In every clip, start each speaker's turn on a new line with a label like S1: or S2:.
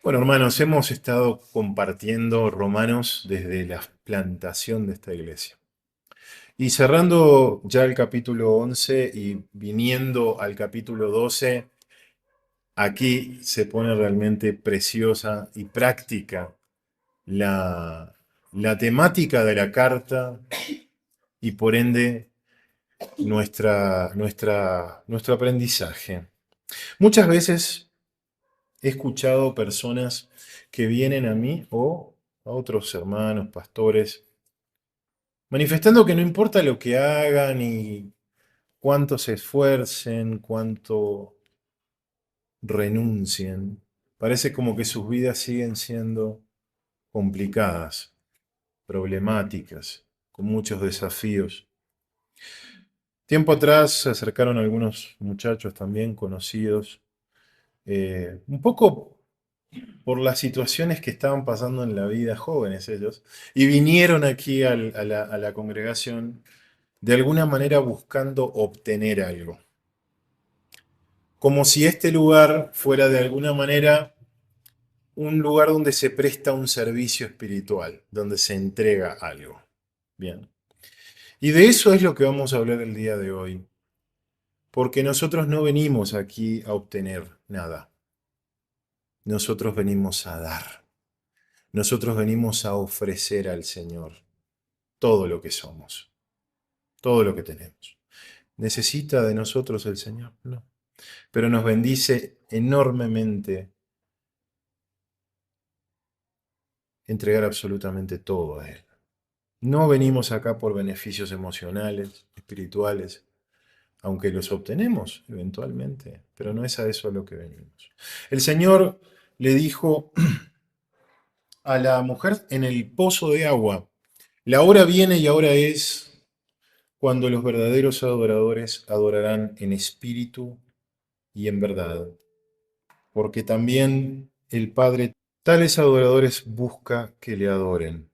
S1: Bueno, hermanos, hemos estado compartiendo Romanos desde la plantación de esta iglesia. Y cerrando ya el capítulo 11 y viniendo al capítulo 12, aquí se pone realmente preciosa y práctica la temática de la carta y por ende nuestro aprendizaje. Muchas veces he escuchado personas que vienen a mí o a otros hermanos, pastores, manifestando que no importa lo que hagan y cuánto se esfuercen, cuánto renuncien, parece como que sus vidas siguen siendo complicadas, problemáticas, con muchos desafíos. Tiempo atrás se acercaron algunos muchachos también conocidos, un poco por las situaciones que estaban pasando en la vida, jóvenes ellos, y vinieron aquí a la congregación de alguna manera buscando obtener algo. Como si este lugar fuera de alguna manera un lugar donde se presta un servicio espiritual, donde se entrega algo. Bien. Y de eso es lo que vamos a hablar el día de hoy, porque nosotros no venimos aquí a obtener nada. Nosotros venimos a dar. Nosotros venimos a ofrecer al Señor todo lo que somos, todo lo que tenemos. ¿Necesita de nosotros el Señor? No. Pero nos bendice enormemente entregar absolutamente todo a Él. No venimos acá por beneficios emocionales, espirituales, aunque los obtenemos eventualmente, pero no es a eso a lo que venimos. El Señor le dijo a la mujer en el pozo de agua, la hora viene y ahora es cuando los verdaderos adoradores adorarán en espíritu y en verdad, porque también el Padre tales adoradores busca que le adoren.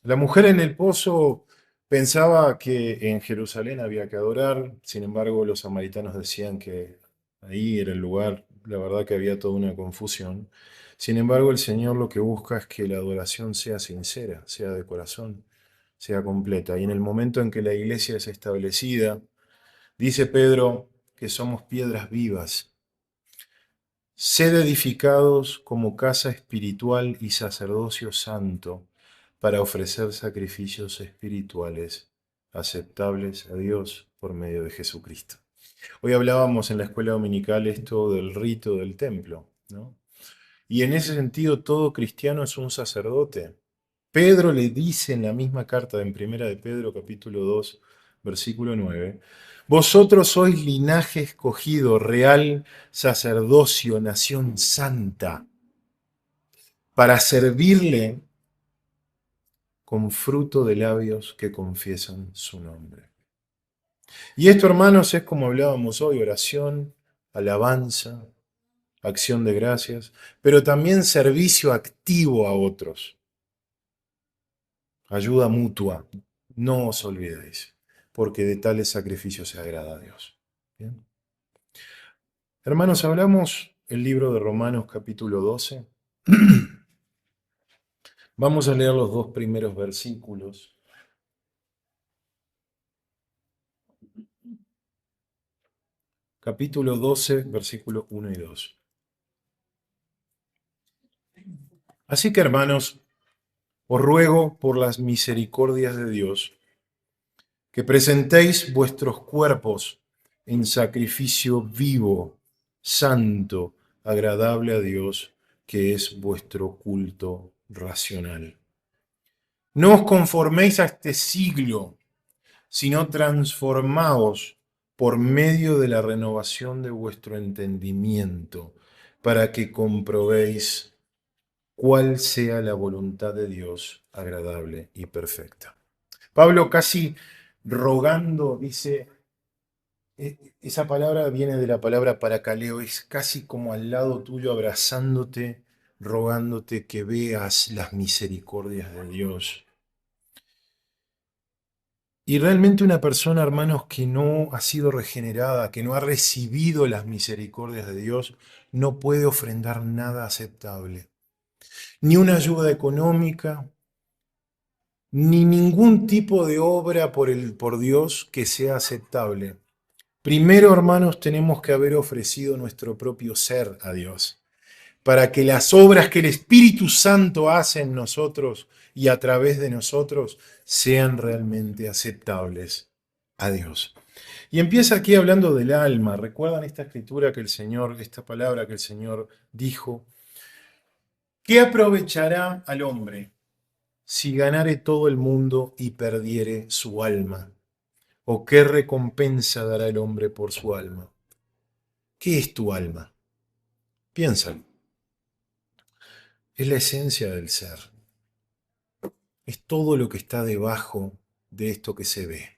S1: La mujer en el pozo pensaba que en Jerusalén había que adorar, sin embargo los samaritanos decían que ahí era el lugar, la verdad que había toda una confusión. Sin embargo el Señor lo que busca es que la adoración sea sincera, sea de corazón, sea completa. Y en el momento en que la iglesia es establecida, dice Pedro que somos piedras vivas. Sed edificados como casa espiritual y sacerdocio santo para ofrecer sacrificios espirituales aceptables a Dios por medio de Jesucristo. Hoy hablábamos en la escuela dominical esto del rito del templo, ¿no? Y en ese sentido todo cristiano es un sacerdote. Pedro le dice en la misma carta en Primera de Pedro capítulo 2 versículo 9, vosotros sois linaje escogido, real sacerdocio, nación santa, para servirle con fruto de labios que confiesan su nombre. Y esto, hermanos, es como hablábamos hoy, oración, alabanza, acción de gracias, pero también servicio activo a otros, ayuda mutua. No os olvidéis, porque de tales sacrificios se agrada a Dios. ¿Bien? Hermanos, hablamos el libro de Romanos capítulo 12. Vamos a leer los dos primeros versículos. Capítulo 12, versículos 1 y 2. Así que, hermanos, os ruego por las misericordias de Dios que presentéis vuestros cuerpos en sacrificio vivo, santo, agradable a Dios, que es vuestro culto racional. No os conforméis a este siglo, sino transformaos por medio de la renovación de vuestro entendimiento, para que comprobéis cuál sea la voluntad de Dios agradable y perfecta. Pablo casi rogando dice, esa palabra viene de la palabra paracaleo, es casi como al lado tuyo abrazándote, rogándote que veas las misericordias de Dios. Y realmente una persona, hermanos, que no ha sido regenerada, que no ha recibido las misericordias de Dios, no puede ofrendar nada aceptable. ni una ayuda económica, ni ningún tipo de obra por Dios que sea aceptable. Primero, hermanos, tenemos que haber ofrecido nuestro propio ser a Dios, para que las obras que el Espíritu Santo hace en nosotros y a través de nosotros sean realmente aceptables a Dios. Y empieza aquí hablando del alma. ¿Recuerdan esta escritura que el Señor, esta palabra que el Señor dijo? ¿Qué aprovechará al hombre si ganare todo el mundo y perdiere su alma? ¿O qué recompensa dará el hombre por su alma? ¿Qué es tu alma? Piénsalo. Es la esencia del ser. Es todo lo que está debajo de esto que se ve.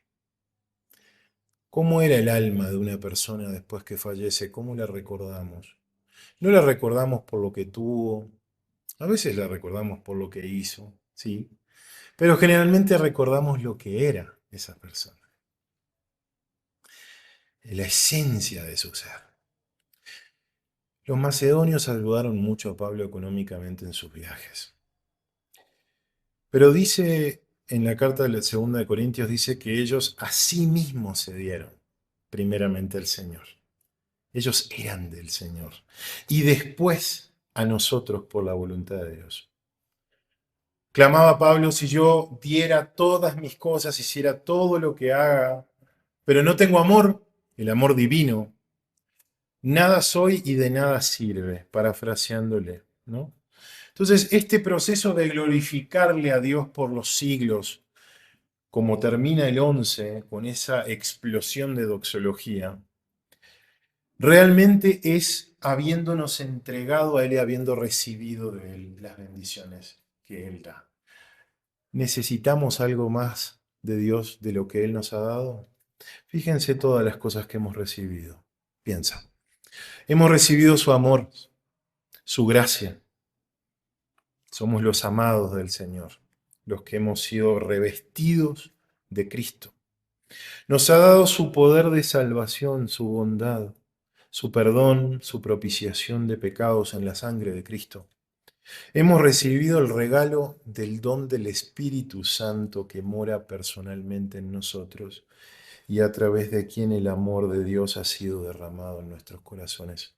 S1: ¿Cómo era el alma de una persona después que fallece? ¿Cómo la recordamos? No la recordamos por lo que tuvo, a veces la recordamos por lo que hizo, sí, pero generalmente recordamos lo que era esa persona, la esencia de su ser. Los macedonios ayudaron mucho a Pablo económicamente en sus viajes. Pero dice en la carta de la segunda de Corintios, dice que ellos a sí mismos se dieron primeramente al Señor. Ellos eran del Señor. Y después a nosotros por la voluntad de Dios. Clamaba Pablo, si yo diera todas mis cosas, hiciera todo lo que haga, pero no tengo amor, el amor divino, nada soy y de nada sirve, parafraseándole, ¿no? Entonces, este proceso de glorificarle a Dios por los siglos, como termina el 11 con esa explosión de doxología, realmente es habiéndonos entregado a Él y habiendo recibido de Él las bendiciones que Él da. ¿Necesitamos algo más de Dios de lo que Él nos ha dado? Fíjense todas las cosas que hemos recibido. Piensa. Hemos recibido su amor, su gracia. Somos los amados del Señor, los que hemos sido revestidos de Cristo. Nos ha dado su poder de salvación, su bondad, su perdón, su propiciación de pecados en la sangre de Cristo. Hemos recibido el regalo del don del Espíritu Santo que mora personalmente en nosotros y a través de quien el amor de Dios ha sido derramado en nuestros corazones.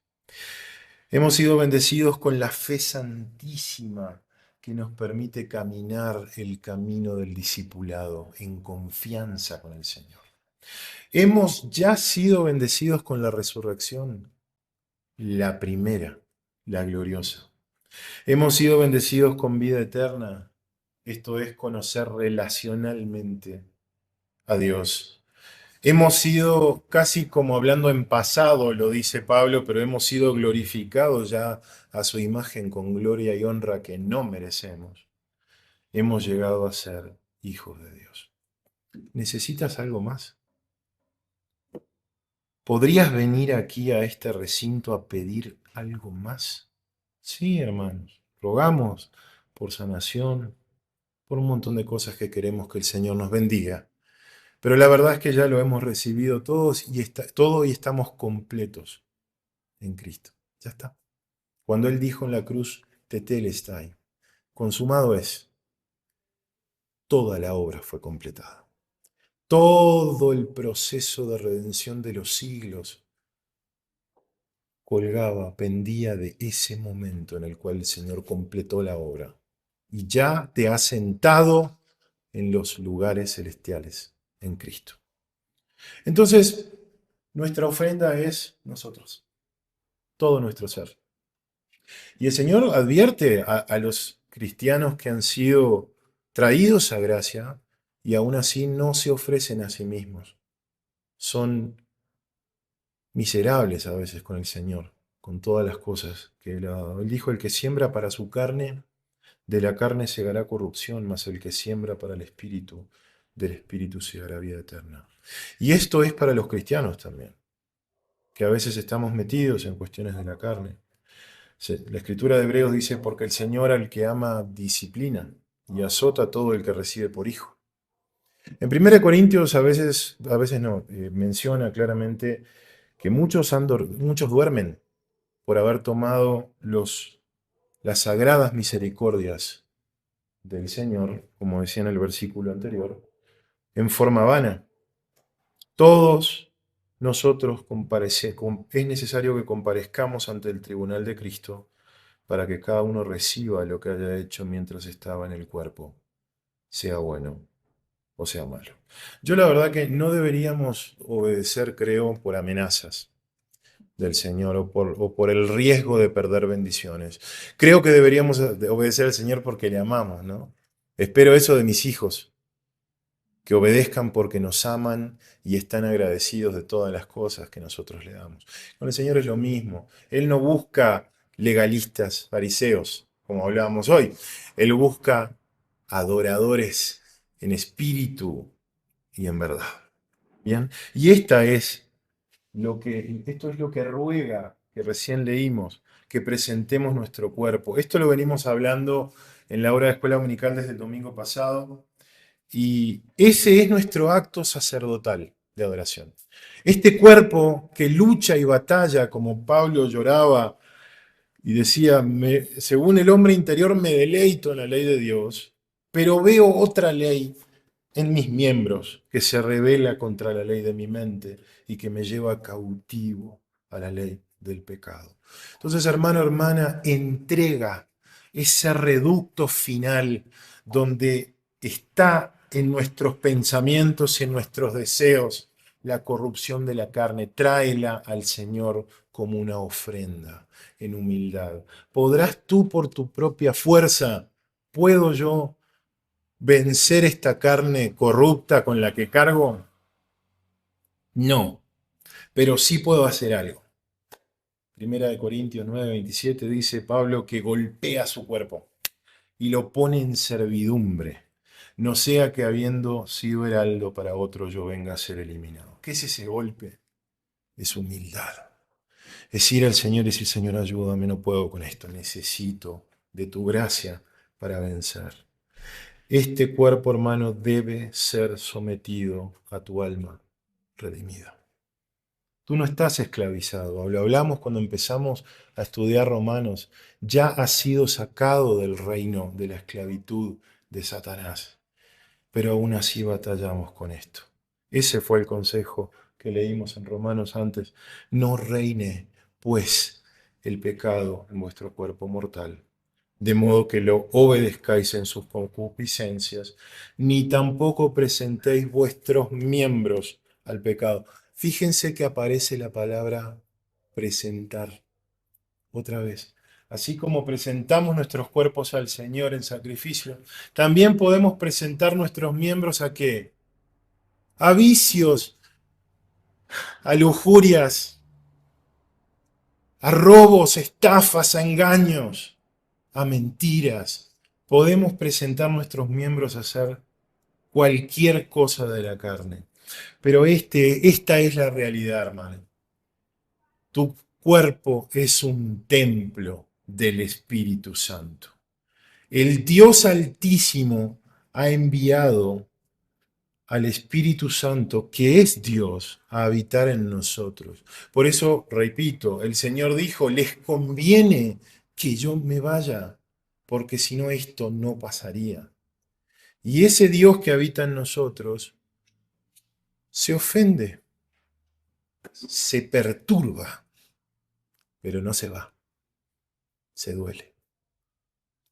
S1: Hemos sido bendecidos con la fe santísima que nos permite caminar el camino del discipulado en confianza con el Señor. Hemos ya sido bendecidos con la resurrección, la primera, la gloriosa. Hemos sido bendecidos con vida eterna, esto es conocer relacionalmente a Dios. Hemos sido casi como hablando en pasado, lo dice Pablo, pero hemos sido glorificados ya a su imagen con gloria y honra que no merecemos. Hemos llegado a ser hijos de Dios. ¿Necesitas algo más? ¿Podrías venir aquí a este recinto a pedir algo más? Sí, hermanos, rogamos por sanación, por un montón de cosas que queremos que el Señor nos bendiga. Pero la verdad es que ya lo hemos recibido todos y todo y estamos completos en Cristo. Ya está. Cuando Él dijo en la cruz, tetelestai, consumado es, toda la obra fue completada. Todo el proceso de redención de los siglos colgaba, pendía de ese momento en el cual el Señor completó la obra. Y ya te ha sentado en los lugares celestiales en Cristo. Entonces, nuestra ofrenda es nosotros, todo nuestro ser. Y el Señor advierte a los cristianos que han sido traídos a gracia y aún así no se ofrecen a sí mismos. Son miserables a veces con el Señor, con todas las cosas que Él ha dado. Él dijo, el que siembra para su carne, de la carne segará corrupción, mas el que siembra para el Espíritu, del Espíritu segará vida eterna. Y esto es para los cristianos también, que a veces estamos metidos en cuestiones de la carne. La escritura de Hebreos dice, porque el Señor al que ama disciplina y azota a todo el que recibe por hijo. En 1 Corintios a veces no, menciona claramente que muchos duermen por haber tomado los las sagradas misericordias del Señor, como decía en el versículo anterior, en forma vana. Todos nosotros es necesario que comparezcamos ante el tribunal de Cristo para que cada uno reciba lo que haya hecho mientras estaba en el cuerpo, sea bueno o sea malo. Yo la verdad que no deberíamos obedecer, creo, por amenazas del Señor o por el riesgo de perder bendiciones. Creo que deberíamos obedecer al Señor porque le amamos, ¿no? Espero eso de mis hijos, que obedezcan porque nos aman y están agradecidos de todas las cosas que nosotros le damos. Con el Señor es lo mismo. Él no busca legalistas, fariseos, como hablábamos hoy. Él busca adoradores en espíritu y en verdad. ¿Bien? Y esto es lo que ruega, que recién leímos, que presentemos nuestro cuerpo. Esto lo venimos hablando en la hora de escuela dominical desde el domingo pasado. Y ese es nuestro acto sacerdotal de adoración. Este cuerpo que lucha y batalla, como Pablo lloraba y decía, según el hombre interior me deleito en la ley de Dios, pero veo otra ley en mis miembros que se revela contra la ley de mi mente y que me lleva cautivo a la ley del pecado. Entonces, hermano, hermana, entrega ese reducto final donde está en nuestros pensamientos y en nuestros deseos la corrupción de la carne. Tráela al Señor como una ofrenda en humildad. ¿Podrás tú por tu propia fuerza? ¿Puedo yo vencer esta carne corrupta con la que cargo? No, pero sí puedo hacer algo. Primera de Corintios 9:27 dice Pablo que golpea su cuerpo y lo pone en servidumbre, no sea que habiendo sido heraldo para otro yo venga a ser eliminado. ¿Qué es ese golpe? Es humildad. Es ir al Señor y decir, Señor, ayúdame, no puedo con esto, necesito de tu gracia para vencer. Este cuerpo, hermano, debe ser sometido a tu alma redimida. Tú no estás esclavizado. Lo hablamos cuando empezamos a estudiar Romanos. Ya has sido sacado del reino de la esclavitud de Satanás. Pero aún así batallamos con esto. Ese fue el consejo que leímos en Romanos antes. No reine, pues, el pecado en vuestro cuerpo mortal, de modo que lo obedezcáis en sus concupiscencias, ni tampoco presentéis vuestros miembros al pecado. Fíjense que aparece la palabra presentar otra vez. Así como presentamos nuestros cuerpos al Señor en sacrificio, también podemos presentar nuestros miembros a qué? A vicios, a lujurias, a robos, estafas, a engaños, a mentiras. Podemos presentar nuestros miembros a hacer cualquier cosa de la carne. Pero esta es la realidad, hermano. Tu cuerpo es un templo del Espíritu Santo. El Dios Altísimo ha enviado al Espíritu Santo, que es Dios, a habitar en nosotros. Por eso, repito, el Señor dijo, les conviene que yo me vaya, porque si no esto no pasaría. Y ese Dios que habita en nosotros se ofende, se perturba, pero no se va, se duele.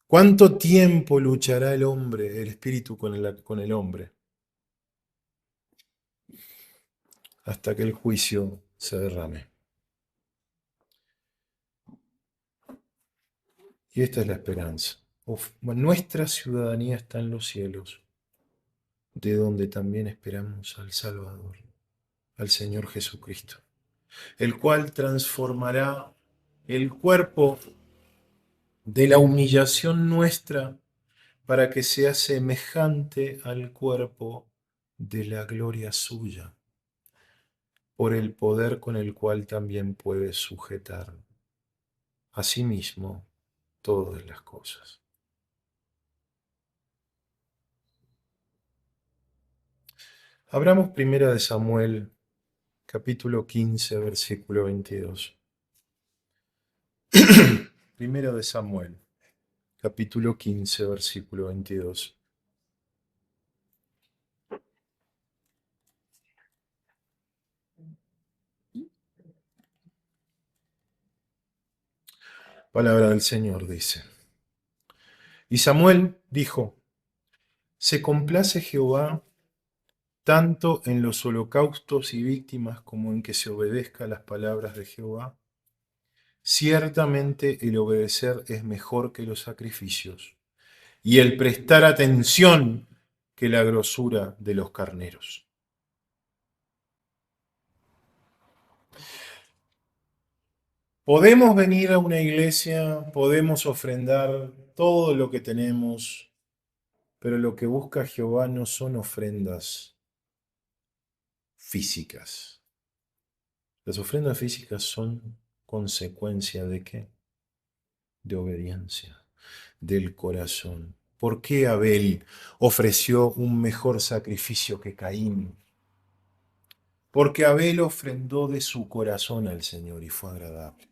S1: ¿Cuánto tiempo luchará el hombre, el espíritu con el hombre? Hasta que el juicio se derrame. Y esta es la esperanza. Nuestra ciudadanía está en los cielos, de donde también esperamos al Salvador, al Señor Jesucristo, el cual transformará el cuerpo de la humillación nuestra para que sea semejante al cuerpo de la gloria suya, por el poder con el cual también puede sujetar a sí mismo todas las cosas. Abramos primera de Samuel, capítulo 15, versículo 22. Primero de Samuel. capítulo 15, versículo 22. Palabra del Señor dice. Y Samuel dijo, se complace Jehová tanto en los holocaustos y víctimas como en que se obedezca las palabras de Jehová. Ciertamente el obedecer es mejor que los sacrificios, y el prestar atención que la grosura de los carneros. Podemos venir a una iglesia, podemos ofrendar todo lo que tenemos, pero lo que busca Jehová no son ofrendas físicas. Las ofrendas físicas son consecuencia ¿de qué? De obediencia, del corazón. ¿Por qué Abel ofreció un mejor sacrificio que Caín? Porque Abel ofrendó de su corazón al Señor y fue agradable.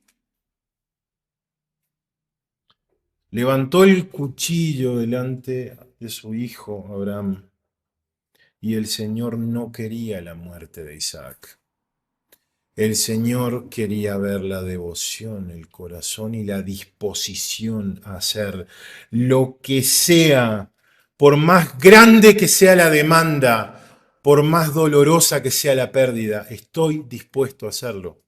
S1: Levantó el cuchillo delante de su hijo Abraham y el Señor no quería la muerte de Isaac. El Señor quería ver la devoción, el corazón y la disposición a hacer lo que sea, por más grande que sea la demanda, por más dolorosa que sea la pérdida, estoy dispuesto a hacerlo.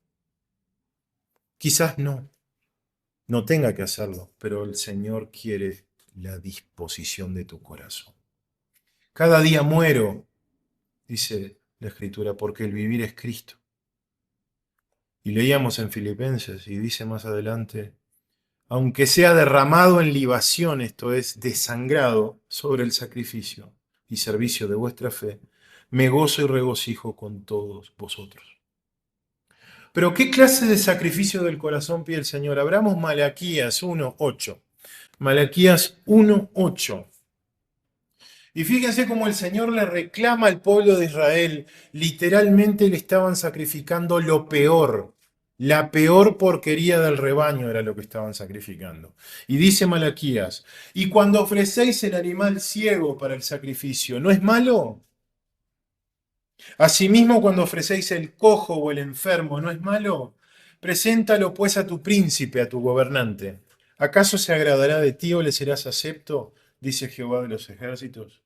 S1: Quizás no tenga que hacerlo, pero el Señor quiere la disposición de tu corazón. Cada día muero, dice la Escritura, porque el vivir es Cristo. Y leíamos en Filipenses y dice más adelante, aunque sea derramado en libación, esto es, desangrado sobre el sacrificio y servicio de vuestra fe, me gozo y regocijo con todos vosotros. Pero ¿qué clase de sacrificio del corazón pide el Señor? Abramos Malaquías 1:8. Malaquías 1:8. Y fíjense cómo el Señor le reclama al pueblo de Israel. Literalmente le estaban sacrificando lo peor. La peor porquería del rebaño era lo que estaban sacrificando. Y dice Malaquías, y cuando ofrecéis el animal ciego para el sacrificio, ¿no es malo? Asimismo, cuando ofrecéis el cojo o el enfermo, ¿no es malo? Preséntalo pues a tu príncipe, a tu gobernante. ¿Acaso se agradará de ti o le serás acepto? Dice Jehová de los ejércitos.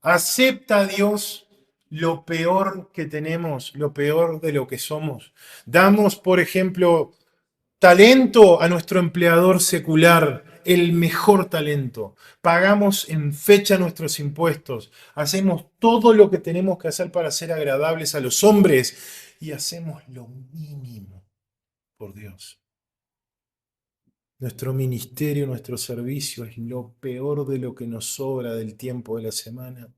S1: ¿Acepta Dios lo peor que tenemos, lo peor de lo que somos? Damos, por ejemplo, talento a nuestro empleador secular, el mejor talento. Pagamos en fecha nuestros impuestos. Hacemos todo lo que tenemos que hacer para ser agradables a los hombres y hacemos lo mínimo por Dios. Nuestro ministerio, nuestro servicio es lo peor de lo que nos sobra del tiempo de la semana.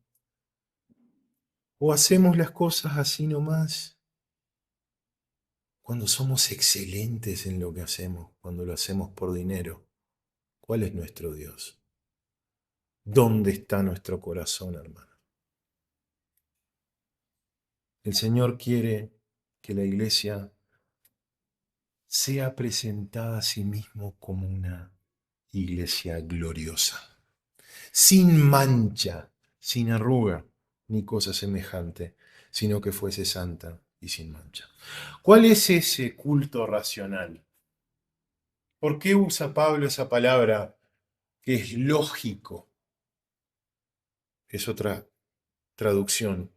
S1: O hacemos las cosas así nomás. Cuando somos excelentes en lo que hacemos, cuando lo hacemos por dinero, ¿cuál es nuestro Dios? ¿Dónde está nuestro corazón, hermano? El Señor quiere que la iglesia sea presentada a sí mismo como una iglesia gloriosa, sin mancha, sin arruga, ni cosa semejante, sino que fuese santa y sin mancha. ¿Cuál es ese culto racional? ¿Por qué usa Pablo esa palabra que es lógico? Es otra traducción.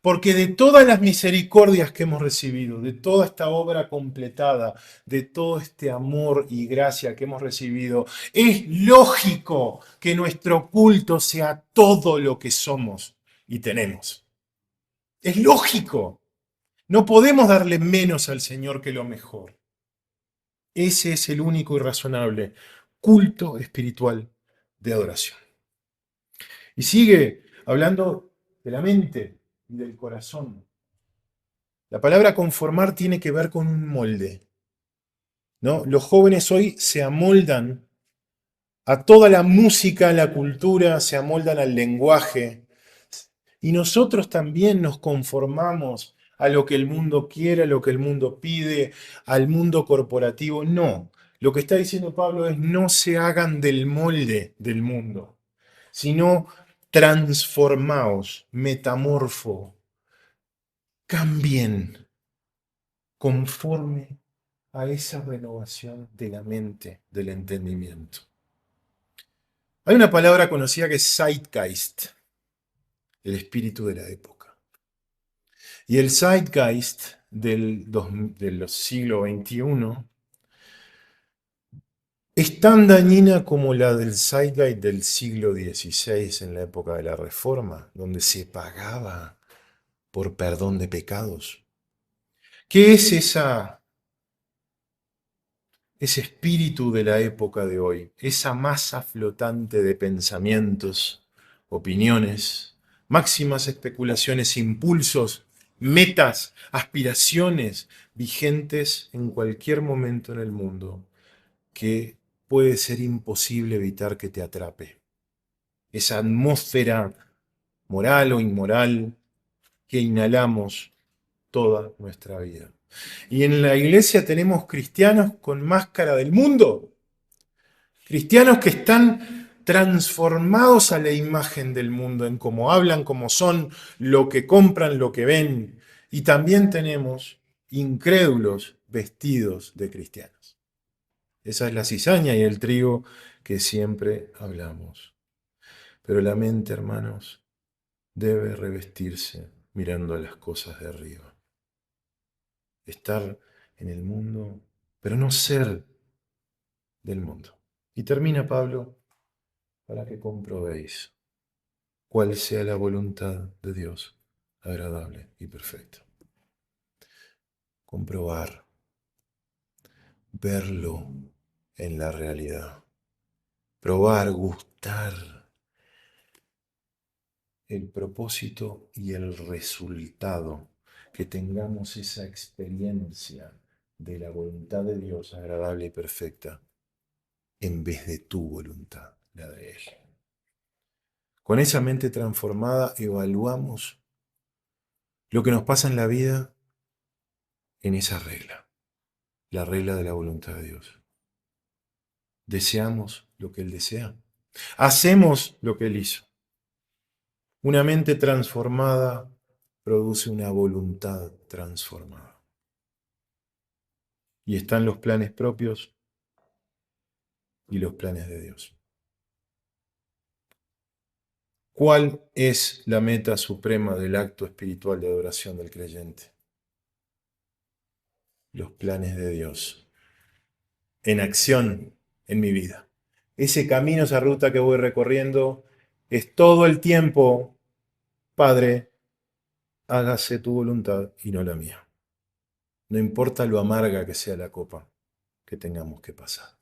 S1: Porque de todas las misericordias que hemos recibido, de toda esta obra completada, de todo este amor y gracia que hemos recibido, es lógico que nuestro culto sea todo lo que somos y tenemos. Es lógico. No podemos darle menos al Señor que lo mejor. Ese es el único y razonable culto espiritual de adoración. Y sigue hablando de la mente y del corazón. La palabra conformar tiene que ver con un molde, ¿no? Los jóvenes hoy se amoldan a toda la música, la cultura, se amoldan al lenguaje. Y nosotros también nos conformamos a lo que el mundo quiere, a lo que el mundo pide, al mundo corporativo. No, Lo que está diciendo Pablo es no se hagan del molde del mundo, sino transformaos, metamorfo, cambien conforme a esa renovación de la mente, del entendimiento. Hay una palabra conocida que es Zeitgeist, el espíritu de la época. Y el Zeitgeist del siglo XXI es tan dañina como la del Zeitgeist del siglo XVI en la época de la Reforma, donde se pagaba por perdón de pecados. ¿Qué es ese espíritu de la época de hoy? Esa masa flotante de pensamientos, opiniones, máximas especulaciones, impulsos, metas, aspiraciones vigentes en cualquier momento en el mundo, que puede ser imposible evitar que te atrape. Esa atmósfera moral o inmoral que inhalamos toda nuestra vida. Y en la iglesia tenemos cristianos con máscara del mundo, cristianos que están transformados a la imagen del mundo, en cómo hablan, cómo son, lo que compran, lo que ven. Y también tenemos incrédulos vestidos de cristianos. Esa es la cizaña y el trigo que siempre hablamos. Pero la mente, hermanos, debe revestirse mirando a las cosas de arriba. Estar en el mundo, pero no ser del mundo. Y termina Pablo, para que comprobéis cuál sea la voluntad de Dios, agradable y perfecta. Comprobar, verlo en la realidad, probar, gustar el propósito y el resultado, que tengamos esa experiencia de la voluntad de Dios agradable y perfecta en vez de tu voluntad, la de Él. Con esa mente transformada evaluamos lo que nos pasa en la vida en esa regla, la regla de la voluntad de Dios. Deseamos lo que Él desea. Hacemos lo que Él hizo. Una mente transformada produce una voluntad transformada. Y están los planes propios y los planes de Dios. ¿Cuál es la meta suprema del acto espiritual de adoración del creyente? Los planes de Dios en acción en mi vida. Ese camino, esa ruta que voy recorriendo, es todo el tiempo, Padre, hágase tu voluntad y no la mía. No importa lo amarga que sea la copa que tengamos que pasar.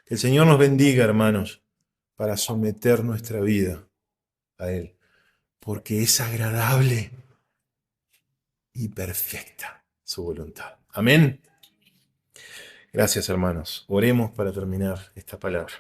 S1: Que el Señor nos bendiga, hermanos, para someter nuestra vida a Él, porque es agradable y perfecta su voluntad. Amén. Gracias, hermanos. Oremos para terminar esta palabra.